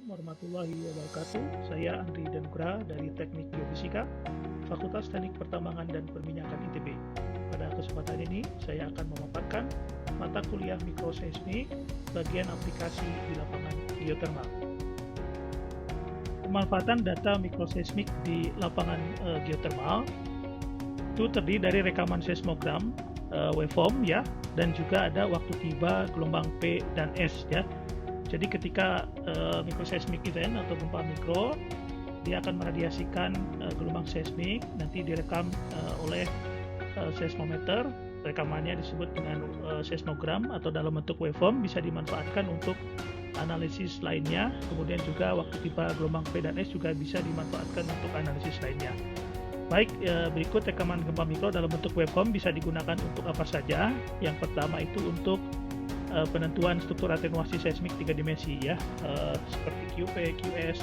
warahmatullahi wabarakatuh. Saya Andri Danugra dari Teknik Geofisika, Fakultas Teknik Pertambangan dan Perminyakan ITB. Pada kesempatan ini, saya akan memaparkan mata kuliah mikroseismik bagian aplikasi di lapangan geotermal. Pemanfaatan data mikroseismik di lapangan geotermal itu terdiri dari rekaman seismogram, waveform ya, dan juga ada waktu tiba, gelombang P dan S ya. Jadi ketika microseismic event atau gempa mikro, dia akan meradiasikan gelombang seismik, nanti direkam oleh seismometer. Rekamannya disebut dengan seismogram atau dalam bentuk waveform, bisa dimanfaatkan untuk analisis lainnya. Kemudian juga waktu tiba gelombang P dan S juga bisa dimanfaatkan untuk analisis lainnya. Baik, berikut rekaman gempa mikro dalam bentuk waveform bisa digunakan untuk apa saja. Yang pertama itu untuk penentuan struktur atenuasi seismik 3 dimensi ya, seperti QP, QS,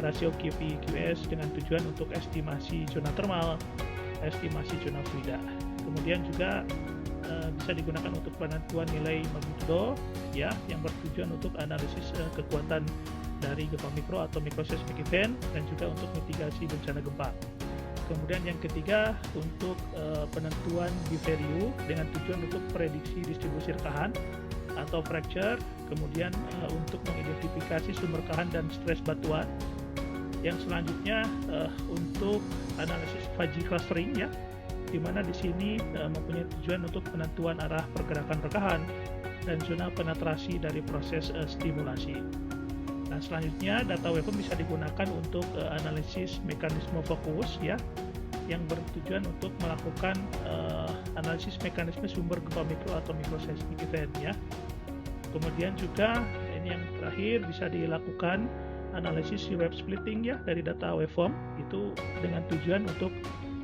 rasio QP, QS dengan tujuan untuk estimasi zona termal, estimasi zona fluida. Kemudian juga bisa digunakan untuk penentuan nilai magnitudo ya, yang bertujuan untuk analisis kekuatan dari gempa mikro atau microseismic event, dan juga untuk mitigasi bencana gempa. Kemudian yang ketiga untuk penentuan B-value dengan tujuan untuk prediksi distribusi rekahan atau fracture. Kemudian untuk mengidentifikasi sumber rekahan dan stres batuan. Yang selanjutnya untuk analisis fuzzy clustering ya, di mana di sini mempunyai tujuan untuk penentuan arah pergerakan rekahan dan zona penetrasi dari proses stimulasi. Nah, selanjutnya data waveform bisa digunakan untuk analisis mekanisme fokus ya, yang bertujuan untuk melakukan analisis mekanisme sumber gempa mikro atau microseismic event ya. Kemudian juga ini yang terakhir bisa dilakukan analisis wave splitting ya dari data waveform, itu dengan tujuan untuk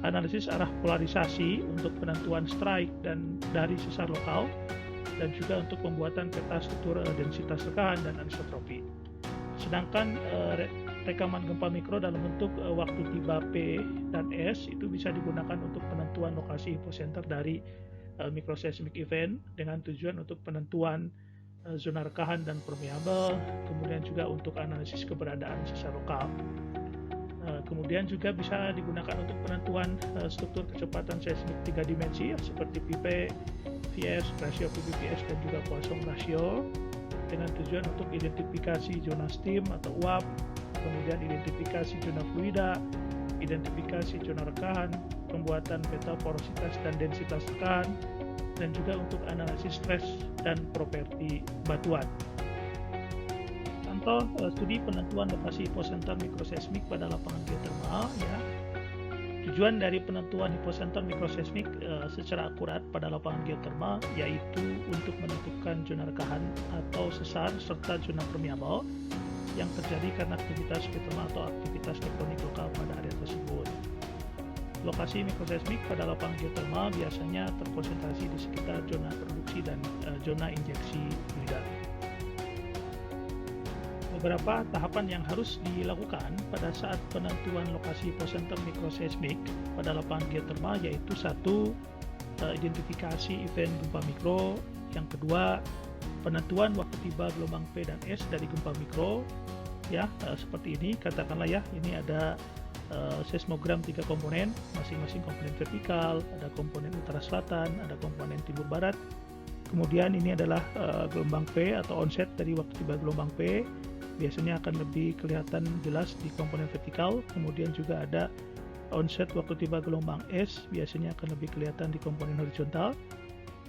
analisis arah polarisasi untuk penentuan strike dan dari sesar lokal, dan juga untuk pembuatan peta struktur densitas rekahan dan anisotropi. Sedangkan rekaman gempa mikro dalam bentuk waktu tiba P dan S itu bisa digunakan untuk penentuan lokasi hipocenter dari microseismic event dengan tujuan untuk penentuan zona rekahan dan permeabel, kemudian juga untuk analisis keberadaan sesar lokal. Kemudian juga bisa digunakan untuk penentuan struktur kecepatan seismik 3 dimensi seperti PP, VS, rasio PPPS, dan juga Poisson rasio, dengan tujuan untuk identifikasi zona steam atau uap, kemudian identifikasi zona fluida, identifikasi zona rekahan, pembuatan peta porositas dan densitas rekahan, dan juga untuk analisis stres dan properti batuan. Contoh studi penentuan lokasi hipocenter microseismik pada lapangan geotermal ya. Tujuan dari penentuan hipocenter microseismik secara akurat pada lapangan geotermal yaitu untuk menentukan zona rekahan atau sesar serta zona permeabel yang terjadi karena aktivitas geotermal atau aktivitas tektonik lokal pada area tersebut. Lokasi mikroseismik pada lapangan geotermal biasanya terkonsentrasi di sekitar zona produksi dan zona injeksi fluida. Beberapa tahapan yang harus dilakukan pada saat penentuan lokasi hipocenter microseismic pada lapangan geotermal yaitu satu, identifikasi event gempa mikro. Yang kedua, penentuan waktu tiba gelombang P dan S dari gempa mikro ya, seperti ini katakanlah ya, ini ada seismogram 3 komponen, masing-masing komponen vertikal, ada komponen utara selatan, ada komponen timur barat. Kemudian ini adalah gelombang P atau onset dari waktu tiba gelombang P, biasanya akan lebih kelihatan jelas di komponen vertikal. Kemudian juga ada onset waktu tiba gelombang S, biasanya akan lebih kelihatan di komponen horizontal.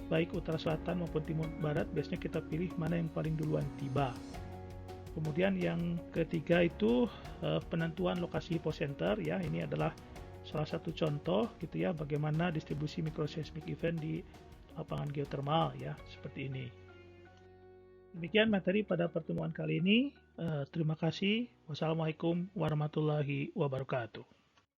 Baik utara selatan maupun timur barat, biasanya kita pilih mana yang paling duluan tiba. Kemudian yang ketiga itu penentuan lokasi hipocenter ya, ini adalah salah satu contoh gitu ya bagaimana distribusi microseismic event di lapangan geotermal ya, seperti ini. Demikian materi pada pertemuan kali ini. Terima kasih. Wassalamualaikum warahmatullahi wabarakatuh.